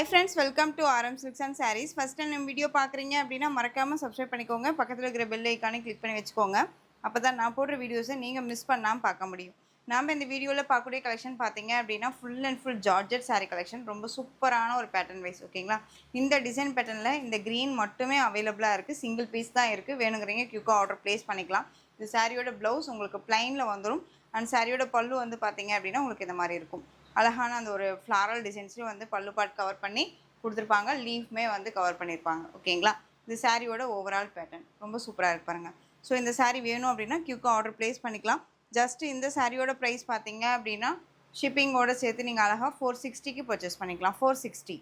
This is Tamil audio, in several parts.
Hi friends, welcome to RM Silks and Sarees. First time நம்ம வீடியோ பார்க்குறீங்க அப்படின்னா மறக்காமல் சப்ஸ்கிரைப் பண்ணிக்கோங்க. பக்கத்தில் இருக்கிற பெல் ஐக்கானை கிளிக் பண்ணி வச்சுக்கோங்க. அப்போ தான் நான் போடுற வீடியோஸை நீங்கள் மிஸ் பண்ணாமல் பார்க்க முடியும். நாம் இந்த வீடியோவில் பார்க்கக்கூடிய கலெக்ஷன் பார்த்தீங்க அப்படின்னா full and full georgette sari collection. ரொம்ப சூப்பரான ஒரு பேட்டர்ன் வைஸ், ஓகேங்களா? இந்த டிசைன் பேட்டர்னில் இந்த க்ரீன் மட்டுமே அவைலபிளாக இருக்குது. சிங்கிள் பீஸ் தான் இருக்குது. வேணுங்கிறீங்க குயிக்காக ஆர்டர் ப்ளேஸ் பண்ணிக்கலாம். இந்த சாரியோட ப்ளவுஸ் உங்களுக்கு ப்ளைனில் வந்துடும். அண்ட் சாரியோட பல்லு வந்து பார்த்தீங்க அப்படின்னா உங்களுக்கு இந்த மாதிரி இருக்கும். அழகான அந்த ஒரு ஃப்ளாரல் டிசைன்ஸ்லையும் வந்து பல்லு பாட் கவர் பண்ணி கொடுத்துருப்பாங்க. லீஃப்மே வந்து கவர் பண்ணியிருப்பாங்க, ஓகேங்களா? இது சாரியோட ஓவரால் பேட்டர்ன் ரொம்ப சூப்பராக இருக்கு பாருங்கள். ஸோ இந்த சாரீ வேணும் அப்படின்னா குயிக்காக ஆர்டர் ப்ளேஸ் பண்ணிக்கலாம். ஜஸ்ட் இந்த சாரியோட ப்ரைஸ் பார்த்தீங்க அப்படின்னா ஷிப்பிங்கோடு சேர்த்து நீங்கள் அழகாக 460க்கு பர்ச்சேஸ் பண்ணிக்கலாம். 460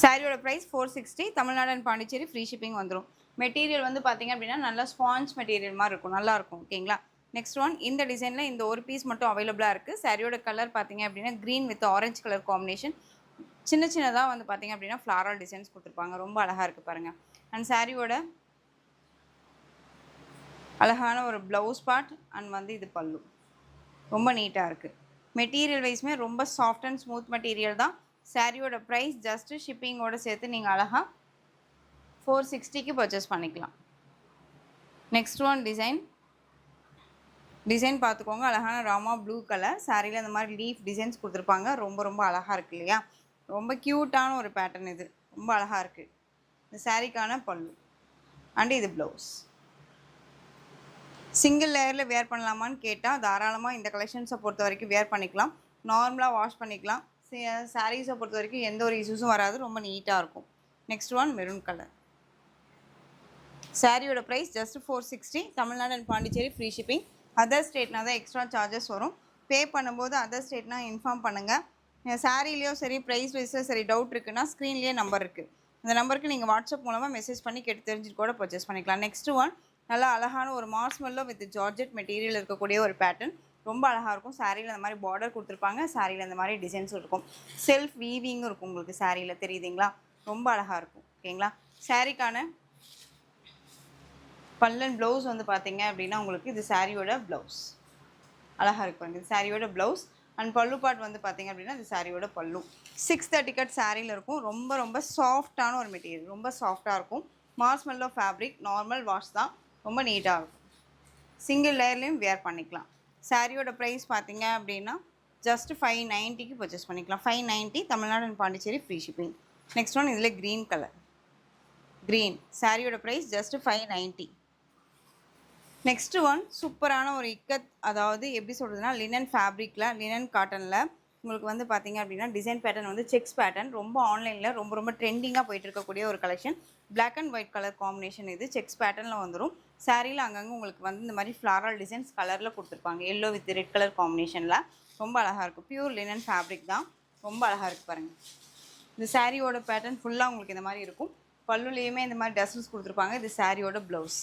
சாரியோட price 460. Tamil Nadu and Pondicherry free shipping வந்துடும். மெட்டீரியல் வந்து பார்த்தீங்க அப்படின்னா நல்லா ஸ்பாஞ்ச் மெட்டீரியல் மாதிரி இருக்கும், நல்லாயிருக்கும், ஓகேங்களா? நெக்ஸ்ட் ஒன், இந்த டிசைனில் இந்த ஒரு பீஸ் மட்டும் அவைலபிளாக இருக்குது. சாரியோட கலர் பார்த்தீங்க அப்படின்னா green with orange colour combination. சின்ன சின்னதாக வந்து பார்த்தீங்க அப்படின்னா ஃப்ளாரல் டிசைன்ஸ் கொடுத்துருப்பாங்க. ரொம்ப அழகாக இருக்குது பாருங்கள். அண்ட் சாரியோட அழகான ஒரு ப்ளவுஸ் பார்ட் அண்ட் வந்து இது பல்லு ரொம்ப நீட்டாக இருக்குது. மெட்டீரியல் வைஸ்மே ரொம்ப சாஃப்ட் அண்ட் ஸ்மூத் மெட்டீரியல் தான். சாரியோட ப்ரைஸ் ஜஸ்ட்டு ஷிப்பிங்கோடு சேர்த்து நீங்கள் அழகாக 460க்கு பர்ச்சேஸ் பண்ணிக்கலாம். நெக்ஸ்ட் ஒன் டிசைன் பார்த்துக்கோங்க. அழகான ராமா ப்ளூ கலர் சாரியில் இந்த மாதிரி லீஃப் டிசைன்ஸ் கொடுத்துருப்பாங்க. ரொம்ப ரொம்ப அழகாக இருக்குது இல்லையா? ரொம்ப க்யூட்டான ஒரு பேட்டர்ன் இது, ரொம்ப அழகாக இருக்குது. இந்த சாரிக்கான பல்லு அண்டு இது ப்ளவுஸ். சிங்கிள் லேயரில் வேர் பண்ணலாமான்னு கேட்டால் தாராளமாக இந்த கலெக்ஷன்ஸை பொறுத்த வரைக்கும் வேர் பண்ணிக்கலாம். நார்மலாக வாஷ் பண்ணிக்கலாம். சாரீஸை பொறுத்த வரைக்கும் எந்த ஒரு இஷ்யூஸும் வராது. ரொம்ப நீட்டாக இருக்கும். Next one maroon colour. சாரியோட price just 460. Tamil Nadu and Pondicherry free shipping. Other ஸ்டேட்னா தான் எக்ஸ்ட்ரா சார்ஜஸ் வரும். பே பண்ணும்போது அதர் ஸ்டேட்னா இன்ஃபார்ம் பண்ணுங்கள். சாரிலையோ சரி ப்ரைஸ் வைஸில் சரி டவுட் இருக்குன்னா ஸ்க்ரீன்லேயே நம்பர் இருக்குது. அந்த நம்பருக்கு நீங்கள் வாட்ஸ்அப் மூலமாக மெசேஜ் பண்ணி கேட்டு தெரிஞ்சுட்டு கூட பர்ச்சேஸ் பண்ணிக்கலாம். நெக்ஸ்ட் ஒன், நல்லா அழகான ஒரு மார்ஸ்மெல்லோ வித் ஜார்ஜெட் மெட்டீரியல் இருக்கக்கூடிய ஒரு பேட்டர்ன். ரொம்ப அழகாக இருக்கும். சாரியில் அந்த மாதிரி பார்டர் கொடுத்துருப்பாங்க. சாரியில் அந்த மாதிரி டிசைன்ஸ் இருக்கும். செல்ஃப் வீவிங்கும் இருக்கும் உங்களுக்கு சாரியில், தெரியுதுங்களா? ரொம்ப அழகாக இருக்கும், ஓகேங்களா? சாரிக்கான பல்லன் ப்ளவுஸ் வந்து பார்த்தீங்க அப்படின்னா உங்களுக்கு இது சாரியோட ப்ளவுஸ் அழகாக இருக்கும். இது சாரியோட ப்ளவுஸ் அண்ட் பல்லு பாட் வந்து பார்த்தீங்க அப்படின்னா இது சாரியோட பல்லு. 630 கட் சாரியில் இருக்கும். ரொம்ப ரொம்ப சாஃப்டான ஒரு மெட்டீரியல், ரொம்ப சாஃப்டாக இருக்கும். மார்ஸ்மெல்லோ ஃபேப்ரிக், நார்மல் வாஷ் தான். ரொம்ப நீட்டாக இருக்கும். சிங்கிள் லேயர்லேயும் வேர் பண்ணிக்கலாம். சாரியோட ப்ரைஸ் பார்த்தீங்க அப்படின்னா ஜஸ்ட் 590க்கு பர்ச்சேஸ் பண்ணிக்கலாம். 590 Tamil Nadu and Pondicherry free shipping. Next one, இதில் க்ரீன் கலர். க்ரீன் சாரியோட ப்ரைஸ் ஜஸ்ட் 590. நெக்ஸ்ட் ஒன், சூப்பரான ஒரு இக்கத், அதாவது எப்படி சொல்கிறதுனா லினன் ஃபேப்ரிக்கில், லினன் காட்டனில் உங்களுக்கு வந்து பார்த்தீங்க அப்படின்னா டிசைன் பேட்டர்ன் வந்து செக்ஸ் பேட்டர்ன். ரொம்ப ஆன்லைனில் ரொம்ப ரொம்ப ட்ரெண்டிங்காக போயிட்டு இருக்கக்கூடிய ஒரு collection. Black and white colour combination. இது செக்ஸ் பேட்டர்னில் வந்துடும். சாரியில் அங்கங்கே உங்களுக்கு வந்து இந்த மாதிரி ஃப்ளாரல் டிசைன்ஸ் கலரில் கொடுத்துருப்பாங்க. எல்லோ வித் ரெட் கலர் காம்பினேஷனில் ரொம்ப அழகாக இருக்கும். பியூர் லினன் ஃபேப்ரிக் தான். ரொம்ப அழகாக இருக்குது பாருங்கள். இந்த சாரியோட பேட்டர்ன் ஃபுல்லாக உங்களுக்கு இந்த மாதிரி இருக்கும். பல்லுலேயுமே இந்த மாதிரி டசல்ஸ் கொடுத்துருப்பாங்க. இது சாரியோட ப்ளவுஸ்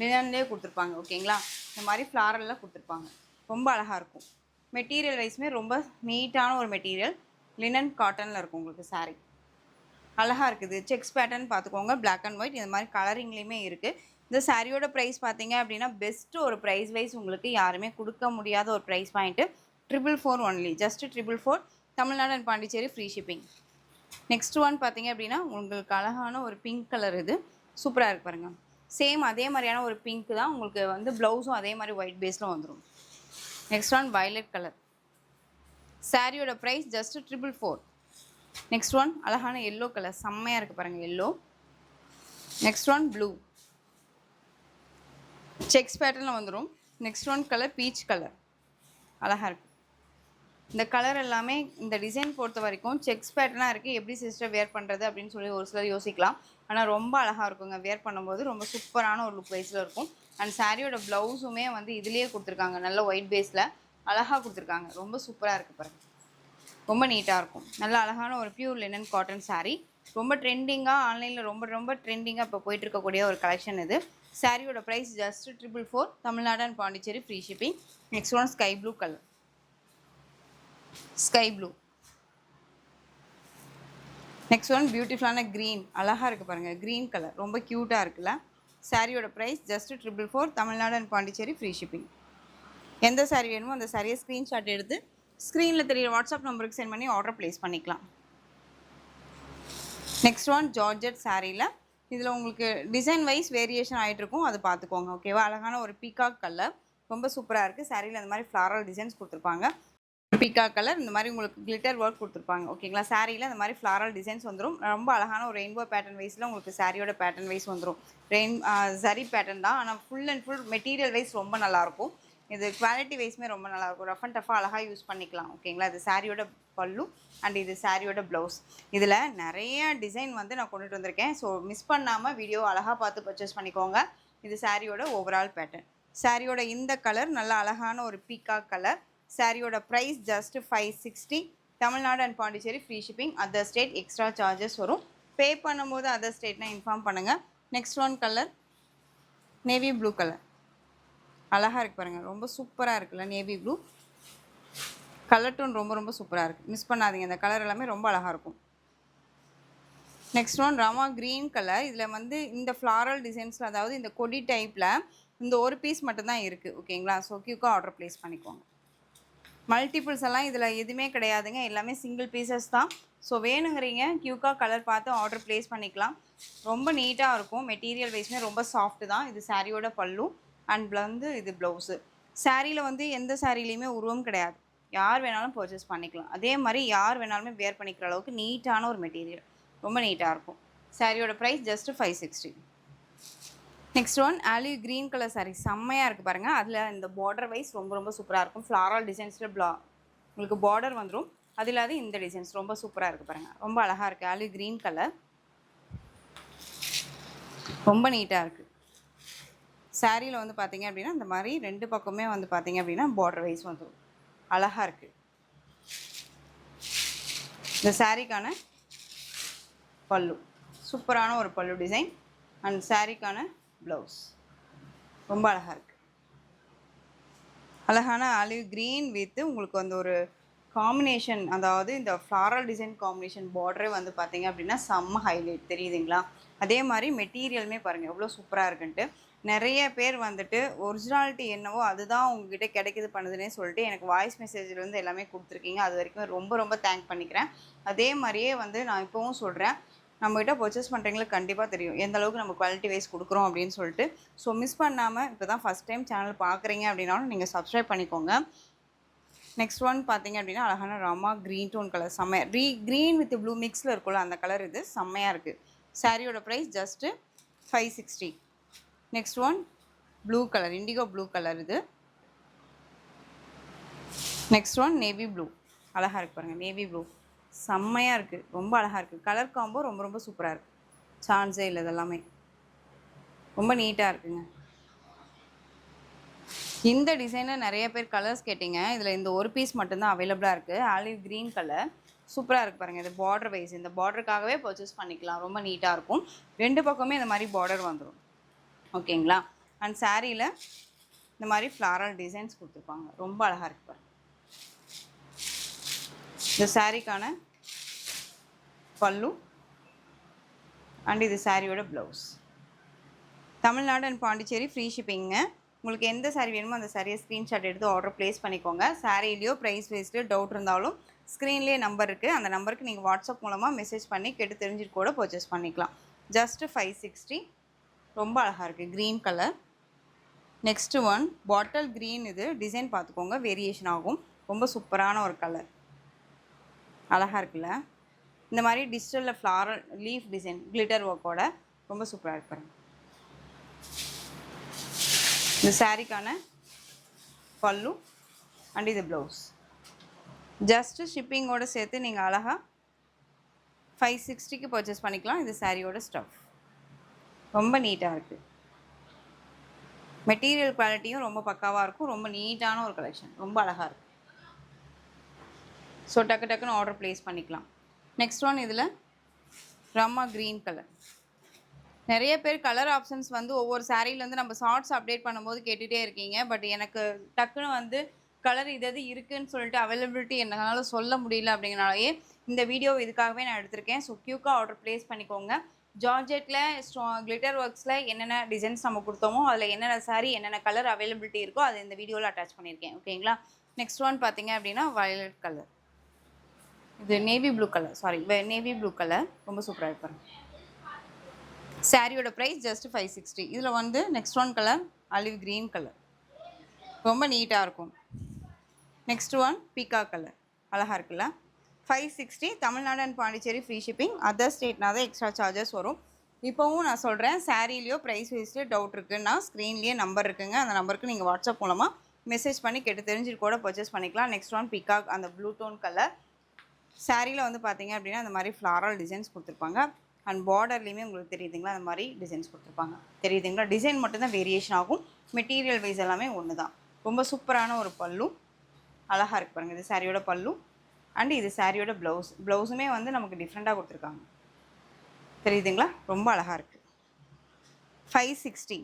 லினன்லேயே கொடுத்துருப்பாங்க, ஓகேங்களா? இந்த மாதிரி ஃப்ளாரலில் கொடுத்துருப்பாங்க. ரொம்ப அழகாக இருக்கும். மெட்டீரியல் வைஸுமே ரொம்ப நீட்டான ஒரு மெட்டீரியல். லினன் காட்டனில் இருக்கும் உங்களுக்கு சாரீ. அழகாக இருக்குது. செக்ஸ் பேட்டர்ன் பார்த்துக்கோங்க. பிளாக் அண்ட் ஒயிட் இந்த மாதிரி கலரிங்லேயுமே இருக்குது. இந்த சாரியோட ப்ரைஸ் பார்த்தீங்க அப்படின்னா பெஸ்ட்டு ஒரு ப்ரைஸ் வைஸ் உங்களுக்கு யாருமே கொடுக்க முடியாத ஒரு price point. 444 only, just 444. Tamil Nadu and Pondicherry free shipping. Next one பார்த்தீங்க அப்படின்னா உங்களுக்கு அழகான ஒரு பிங்க் கலர். இது சூப்பராக இருக்குது பாருங்கள். சேம் அதே மாதிரியான ஒரு பிங்க் தான் உங்களுக்கு வந்து ப்ளவுஸும் அதே மாதிரி ஒயிட் பேஸில் வந்துடும். Next one violet colour. சாரியோட ப்ரைஸ் ஜஸ்ட் 444. நெக்ஸ்ட் ஒன் அழகான எல்லோ கலர், செம்மையாக இருக்குது பாருங்கள் yellow. Next one blue sex பேட்டர்னில் வந்துடும். Next one colour peach colour, அழகாக இருக்குது. இந்த கலர் எல்லாமே இந்த டிசைன் பொறுத்த வரைக்கும் செக்ஸ் பேட்டர்னாக இருக்குது. எப்படி சிஸ்டர் வேர் பண்ணுறது அப்படின்னு சொல்லி ஒரு சிலர் யோசிக்கலாம். ஆனால் ரொம்ப அழகாக இருக்குங்க. வேர் பண்ணும்போது ரொம்ப சூப்பரான ஒரு லுக் வைஸில் இருக்கும். அண்ட் சாரியோட ப்ளவுஸுமே வந்து இதுலேயே கொடுத்துருக்காங்க. நல்ல ஒயிட் பேஸில் அழகாக கொடுத்துருக்காங்க. ரொம்ப சூப்பராக இருக்குது பாருங்கள். ரொம்ப நீட்டாக இருக்கும். நல்ல அழகான ஒரு பியூர் லினன் காட்டன் சாரீ. ரொம்ப ட்ரெண்டிங்காக ஆன்லைனில் ரொம்ப ரொம்ப ட்ரெண்டிங்காக இப்போ போயிட்டு இருக்கக்கூடிய ஒரு கலெக்ஷன் இது. சாரியோட price just 444. Tamil Nadu and Pondicherry free shipping. Next one sky blue colour. Sky blue. Next one பியூட்டிஃபுல்லான க்ரீன், அழகாக இருக்குது பாருங்கள். க்ரீன் கலர் ரொம்ப க்யூட்டாக இருக்குல்ல? சாரியோட price just 444. Tamil Nadu and Pondicherry free shipping. எந்த சாரீ வேணுமோ அந்த சாரியை ஸ்க்ரீன்ஷாட் எடுத்து ஸ்க்ரீனில் தெரியுற வாட்ஸ்அப் நம்பருக்கு சென்ட் பண்ணி ஆர்டர் ப்ளேஸ் பண்ணிக்கலாம். நெக்ஸ்ட் ஒன் ஜார்ஜெட் சாரியில் இதில் உங்களுக்கு டிசைன் வைஸ் வேரியேஷன் ஆகிட்டு இருக்கும், அது பார்த்துக்கோங்க. ஓகேவா? அழகான ஒரு பீகாக் கலர், ரொம்ப சூப்பராக இருக்குது. சாரியில் இந்த மாதிரி ஃப்ளாரல் டிசைன்ஸ் கொடுத்துருப்பாங்க. பீகாக் கலர், இந்த மாதிரி உங்களுக்கு கிளிட்டர் ஒர்க் கொடுத்துருப்பாங்க. ஓகேங்களா? சாரியில் இந்த மாதிரி ஃப்ளாரல் டிசைன்ஸ் வந்துடும். ரொம்ப அழகான ஒரு ரெயின்போ பேட்டர்ன் வைஸில் உங்களுக்கு சாரியோட பேட்டர்ன் வைஸ் வந்துடும். ஜரி பேட்டர்ன் தான், ஆனால் full and full material wise ரொம்ப நல்லாயிருக்கும். இது குவாலிட்டி வைஸுமே ரொம்ப நல்லாயிருக்கும். ரஃப் அண்ட் டஃபாக அழகாக யூஸ் பண்ணிக்கலாம். ஓகேங்களா? இது சாரியோட பல்லு அண்ட் இது சாரியோட ப்ளவுஸ். இதில் நிறைய டிசைன் வந்து நான் கொண்டுட்டு வந்திருக்கேன். ஸோ மிஸ் பண்ணாமல் வீடியோ அழகாக பார்த்து பர்ச்சேஸ் பண்ணிக்கோங்க. இது சாரியோட ஓவரால் பேட்டர்ன். சாரியோட இந்த கலர் நல்ல அழகான ஒரு பீகாக் கலர். சாரியோட price just 560. Tamil Nadu and Pondicherry free shipping. Other state extra charges வரும். பே பண்ணும்போது அதர் ஸ்டேட்னா இன்ஃபார்ம் பண்ணுங்கள். Next one colour navy blue colour. அழகாக இருக்குது பாருங்கள், ரொம்ப சூப்பராக இருக்குல்ல நேவி ப்ளூ கலர் டோன், ரொம்ப ரொம்ப சூப்பராக இருக்குது. மிஸ் பண்ணாதீங்க, இந்த கலர் எல்லாமே ரொம்ப அழகாக இருக்கும். Next one Rama green colour. இதில் வந்து இந்த ஃப்ளாரல் டிசைன்ஸில், அதாவது இந்த கொடி டைப்பில் இந்த ஒரு பீஸ் மட்டும்தான் இருக்குது. ஓகேங்களா? ஸோ கியூக்காக ஆர்டர் ப்ளேஸ் பண்ணிக்கோங்க. மல்டிபிள்ஸ் எல்லாம் இதில் எதுவுமே கிடையாதுங்க, எல்லாமே சிங்கிள் பீசஸ் தான். ஸோ வேணுங்கிறீங்க கியூக்காக கலர் பார்த்து ஆர்டர் ப்ளேஸ் பண்ணிக்கலாம். ரொம்ப நீட்டாக இருக்கும். மெட்டீரியல் வைஸ்மே ரொம்ப சாஃப்ட்டு தான். இது சாரியோட பல்லு அண்ட் வந்து இது ப்ளவுஸு. சாரியில் வந்து எந்த சாரிலையுமே உருவம் கிடையாது, யார் வேணாலும் பர்ச்சேஸ் பண்ணிக்கலாம். அதே மாதிரி யார் வேணாலுமே வேர் பண்ணிக்கிற அளவுக்கு நீட்டான ஒரு மெட்டீரியல், ரொம்ப நீட்டாக இருக்கும். சாரியோட price just 560. Next one olive green colour sari, செம்மையாக இருக்குது பாருங்கள். அதில் இந்த பார்டர் வைஸ் ரொம்ப ரொம்ப சூப்பராக இருக்கும். ஃப்ளாரல் டிசைன்ஸில் உங்களுக்கு பார்டர் வந்துடும். அது இல்லாத இந்த டிசைன்ஸ் ரொம்ப சூப்பராக இருக்குது பாருங்கள், ரொம்ப அழகாக இருக்குது. ஆலிவ் க்ரீன் கலர் ரொம்ப நீட்டாக இருக்குது. சாரியில் வந்து பார்த்தீங்க அப்படின்னா இந்த மாதிரி ரெண்டு பக்கமே வந்து பார்த்தீங்க அப்படின்னா பார்டர் வைஸ் வந்துடும், அழகாக இருக்குது. இந்த சாரிக்கான பல்லு சூப்பரான ஒரு பல்லு டிசைன் அண்ட் சாரிக்கான ப்ளவுஸ் ரொம்ப அழகாக இருக்குது. அழகான ஆலிவ் க்ரீன் வித்து உங்களுக்கு வந்து ஒரு காம்பினேஷன், அதாவது இந்த ஃப்ளாரல் டிசைன் காம்பினேஷன் பார்டரே வந்து பார்த்தீங்க அப்படின்னா செம்ம ஹைலைட், தெரியுதுங்களா? அதே மாதிரி மெட்டீரியலுமே பாருங்கள் எவ்வளோ சூப்பராக இருக்குன்ட்டு. நிறைய பேர் வந்துட்டு ஒரிஜினாலிட்டி என்னவோ அதுதான் உங்ககிட்ட கிடைக்கிது பண்ணுதுன்னே சொல்லிட்டு எனக்கு வாய்ஸ் மெசேஜில் வந்து எல்லாமே கொடுத்துருக்கீங்க. அது வரைக்கும் ரொம்ப ரொம்ப தேங்க் பண்ணிக்கிறேன். அதே மாதிரியே வந்து நான் இப்போவும் சொல்கிறேன், நம்மகிட்ட பர்ச்சேஸ் பண்ணுறவங்களுக்கு கண்டிப்பாக தெரியும் எந்த அளவுக்கு நம்ம குவாலிட்டி வைஸ் கொடுக்குறோம் அப்படின்னு சொல்லிட்டு. ஸோ மிஸ் பண்ணாமல், இப்போ தான் ஃபஸ்ட் டைம் சேனல் பார்க்குறீங்க அப்படின்னாலும் நீங்கள் சப்ஸ்கிரைப் பண்ணிக்கோங்க. நெக்ஸ்ட் ஒன் பார்த்தீங்க அப்படின்னா அழகான ராமா க்ரீன் டோன் கலர், செம்மையாக க்ரீன் வித் ப்ளூ மிக்ஸில் இருக்கும்ல அந்த கலர், இது செம்மையாக இருக்குது. சாரியோட price just 560. Next one blue colour, indigo blue colour இது. நெக்ஸ்ட் ஒன் நேவி ப்ளூ, அழகாக இருக்குது பாருங்கள். நேவி ப்ளூ செம்மையாக இருக்குது, ரொம்ப அழகாக இருக்குது. கலர் காம்போ ரொம்ப ரொம்ப சூப்பராக இருக்குது, சான்ஸே இல்லை. இதெல்லாமே ரொம்ப நீட்டாக இருக்குங்க. இந்த டிசைனில் நிறைய பேர் கலர்ஸ் கேட்டிங்க. இதில் இந்த ஒரு பீஸ் மட்டும்தான் அவைலபிளாக இருக்குது. ஆலிவ் க்ரீன் கலர் சூப்பராக இருக்குது பாருங்கள். இது பார்டர் வைஸ், இந்த பார்டருக்காகவே பர்ச்சேஸ் பண்ணிக்கலாம், ரொம்ப நீட்டாக இருக்கும். ரெண்டு பக்கமே இந்த மாதிரி பார்டர் வந்துடும். ஓகேங்களா? அண்ட் சாரியில் இந்த மாதிரி ஃப்ளாரல் டிசைன்ஸ் கொடுத்துருப்பாங்க, ரொம்ப அழகாக இருக்குது பாருங்கள். இந்த சாரிக்கான பல்லு அண்ட் இது சாரியோட blouse. Tamil Nadu and Pondicherry free shipping. உங்களுக்கு எந்த சாரீ வேணுமோ அந்த சாரியை ஸ்க்ரீன்ஷாட் எடுத்து ஆர்டர் ப்ளேஸ் பண்ணிக்கோங்க. சாரிலையோ ப்ரைஸ் வைஸ்லையோ டவுட் இருந்தாலும் ஸ்க்ரீன்லேயே நம்பர் இருக்குது, அந்த நம்பருக்கு நீங்கள் வாட்ஸ்அப் மூலமாக மெசேஜ் பண்ணி கேட்டு தெரிஞ்சுட்டு கூட பர்ச்சேஸ் பண்ணிக்கலாம். ஜஸ்ட்டு 560. ரொம்ப அழகாக இருக்குது green colour. Next one bottle green, இது டிசைன் பார்த்துக்கோங்க, வேரியேஷன் ஆகும். ரொம்ப சூப்பரான ஒரு கலர், அழகாக இருக்குல்ல? இந்த மாதிரி டிஜிட்டலில் ஃப்ளாரல் லீஃப் டிசைன் கிளிட்டர் ஒர்க்கோட ரொம்ப சூப்பராக இருப்பாங்க. இந்த சாரிக்கான பல்லு அண்ட் இது ப்ளவுஸ். ஜஸ்ட்டு ஷிப்பிங்கோடு சேர்த்து நீங்கள் அழகாக 560க்கு பர்ச்சேஸ் பண்ணிக்கலாம். இது சாரியோட ஸ்டஃப், ரொம்ப நீட்டாக இருக்குது. மெட்டீரியல் குவாலிட்டியும் ரொம்ப பக்காவாக இருக்கும். ரொம்ப நீட்டான ஒரு கலெக்ஷன், ரொம்ப அழகாக இருக்குது. ஸோ டக்கு டக்குன்னு ஆர்டர் ப்ளேஸ் பண்ணிக்கலாம். நெக்ஸ்ட் ஒன் இதில் ராமா க்ரீன் கலர். நிறைய பேர் கலர் ஆப்ஷன்ஸ் வந்து ஒவ்வொரு சாரீலேருந்து நம்ம ஷார்ட்ஸ் அப்டேட் பண்ணும்போது கேட்டுகிட்டே இருக்கீங்க. பட் எனக்கு டக்குன்னு வந்து கலர் இது இருக்குதுன்னு சொல்லிட்டு அவைலபிலிட்டி என்னால் சொல்ல முடியல. அப்படிங்கிறனாலேயே இந்த வீடியோ இதுக்காகவே நான் எடுத்திருக்கேன். ஸோ க்யூக்காக ஆர்டர் ப்ளேஸ் பண்ணிக்கோங்க. ஜார்ஜெட்டில் கிளிட்டர் ஒர்க்ஸில் என்னென்ன டிசைன்ஸ் நம்ம கொடுத்தோமோ அதில் என்னென்ன சாரீ என்னென்ன கலர் அவைலபிலிட்டி இருக்கோ அதை இந்த வீடியோவில் அட்டாச் பண்ணியிருக்கேன். ஓகேங்களா? நெக்ஸ்ட் ஒன் பார்த்தீங்க அப்படின்னா வயலட் கலர். இது navy blue colour, sorry navy blue colour, ரொம்ப சூப்பராக இருப்பாங்க. சாரியோட ப்ரைஸ் ஜஸ்ட் 560. இதில் வந்து next one colour olive green colour, ரொம்ப நீட்டாக இருக்கும். நெக்ஸ்ட் ஒன் பீக்கா கலர், அழகாக இருக்குல்ல. 560. Tamil Nadu and Pondicherry free shipping. Other ஸ்டேட்னா தான் எக்ஸ்ட்ரா சார்ஜஸ் வரும். இப்போவும் நான் சொல்கிறேன், சாரீலையோ ப்ரைஸ் வைஸ்லேயோ டவுட் இருக்குன்னா ஸ்க்ரீன்லேயே நம்பர் இருக்குங்க, அந்த நம்பருக்கு நீங்கள் வாட்ஸ்அப் மூலமாக மெசேஜ் பண்ணி கேட்டு தெரிஞ்சுட்டு கூட பர்ச்சேஸ் பண்ணிக்கலாம். நெக்ஸ்ட் ஒன் பிகாக், அந்த ப்ளூ டோன் கலர். சாரியில் வந்து பார்த்தீங்க அப்படின்னா அந்த மாதிரி ஃப்ளாரல் டிசைன்ஸ் கொடுத்துருப்பாங்க. அண்ட் பார்டர்லேயுமே உங்களுக்கு தெரியுதுங்களா, அந்த மாதிரி டிசைன்ஸ் கொடுத்துருப்பாங்க. தெரியுதுங்களா, டிசைன் மட்டும்தான் வேரியேஷன் ஆகும், மெட்டீரியல் வைஸ் எல்லாமே ஒன்று தான். ரொம்ப சூப்பரான ஒரு பல்லு, அழகாக இருக்கு பாருங்கள். இது சாரியோட பல்லு அண்ட் இது சாரியோட ப்ளவுஸ். ப்ளவுஸுமே வந்து நமக்கு டிஃப்ரெண்ட்டாக கொடுத்துருக்காங்க, தெரியுதுங்களா, ரொம்ப அழகாக இருக்குது. 560.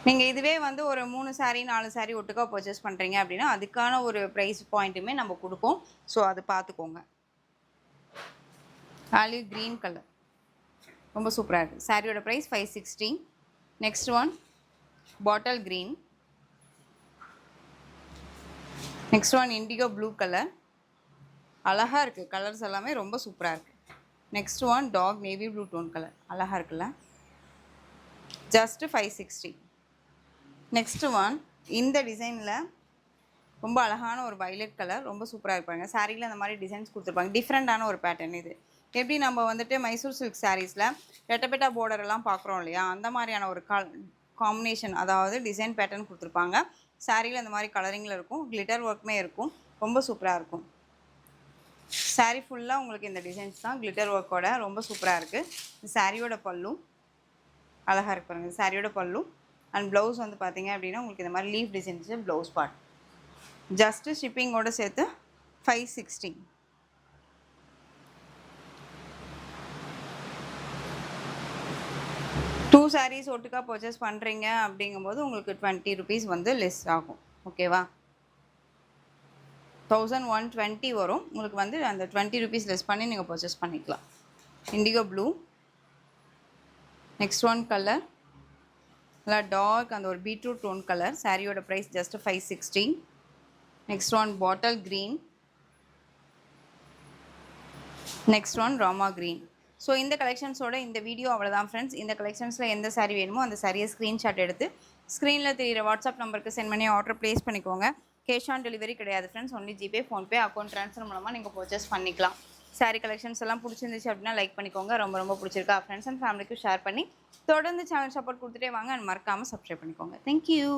நீங்கள் இதுவே வந்து ஒரு 3 சாரீ 4 சாரீ ஒட்டுக்கா பர்ச்சேஸ் பண்ணுறீங்க அப்படின்னா அதுக்கான ஒரு ப்ரைஸ் பாயிண்ட்டுமே நம்ம கொடுப்போம். ஸோ அது பார்த்துக்கோங்க. ஆலிவ் க்ரீன் கலர், ரொம்ப சூப்பராக இருக்குது. சாரியோட price 560. Next one bottle green. Next one indigo blue colour, அழகாக இருக்குது. கலர்ஸ் எல்லாமே ரொம்ப சூப்பராக இருக்குது. Next one dark navy blue tone colour, அழகாக இருக்குல்ல, ஜஸ்ட்டு 560. நெக்ஸ்ட் ஒன் இந்த டிசைனில் ரொம்ப அழகான ஒரு வைலட் கலர், ரொம்ப சூப்பராக இருப்பாங்க. சாரியில் அந்த மாதிரி டிசைன்ஸ் கொடுத்துருப்பாங்க, டிஃப்ரெண்ட்டான ஒரு பேட்டர்ன் இது. எப்படி நம்ம வந்துட்டு மைசூர் சில்க் சாரீஸில் ரெட்டப்பெட்டா பார்டரெல்லாம் பார்க்குறோம் இல்லையா, அந்த மாதிரியான ஒரு காம்பினேஷன், அதாவது டிசைன் பேட்டர்ன் கொடுத்துருப்பாங்க. சாரியில் அந்த மாதிரி கலரிங்கில் இருக்கும், கிளிட்டர் ஒர்க்குமே இருக்கும், ரொம்ப சூப்பராக இருக்கும். சாரீ ஃபுல்லாக உங்களுக்கு இந்த டிசைன்ஸ் தான் கிளிட்டர் ஒர்க்கோட, ரொம்ப சூப்பராக இருக்குது. இந்த சாரியோட பல்லு அழகாக இருக்கு பாருங்கள். சாரியோட பல்லு அண்ட் ப்ளவுஸ் வந்து பார்த்தீங்க அப்படின்னா உங்களுக்கு இந்த மாதிரி leaf designs blouse part. Just ஷிப்பிங்கோடு சேர்த்து 560. டூ சாரீஸ் ஒட்டுக்கா பர்ச்சேஸ் பண்ணுறீங்க அப்படிங்கும்போது உங்களுக்கு 20 ருபீஸ் வந்து லெஸ் ஆகும். ஓகேவா, 1120 வரும். உங்களுக்கு வந்து அந்த 20 ருபீஸ் லெஸ் பண்ணி நீங்கள் பர்ச்சேஸ் பண்ணிக்கலாம். Indigo blue. Next one colour நல்லா டார்க், அந்த ஒரு பீட்ரூட் டோன் கலர். சாரியோட price just 560. Next one bottle green. Next one Rama green. So இந்த கலெக்ஷன்ஸோட இந்த வீடியோ அவ்வளோதான் ஃப்ரெண்ட்ஸ். இந்த கலெக்ஷன்ஸில் எந்த சாரீ வேணுமோ அந்த சாரியை ஸ்க்ரீன்ஷாட் எடுத்து ஸ்க்ரீனில் தெரியிற வாட்ஸ்அப் நம்பருக்கு சென்ட் பண்ணி ஆர்டர் ப்ளேஸ் பண்ணிக்கோங்க. கேஷ் ஆன் டெலிவரி கிடையாது friends, only GPay, PhonePe, account transfer மூலமாக நீங்கள் பர்ச்சேஸ் பண்ணிக்கலாம். சாரீ கலெக்ஷன்ஸ் எல்லாம் பிடிச்சிருந்துச்சு அப்படின்னா லைக் பண்ணிக்கோங்க. ரொம்ப ரொம்ப பிடிச்சிருக்கா ஃப்ரெண்ட்ஸ் அண்ட் ஃபேமிலிக்கு ஷேர் பண்ணி தொடர்ந்து சேனல் சப்போர்ட் கொடுத்துட்டே வாங்க. அண்ட் மறக்காமல் சப்ஸ்கிரைப் பண்ணிக்கோங்க. தேங்க்யூ.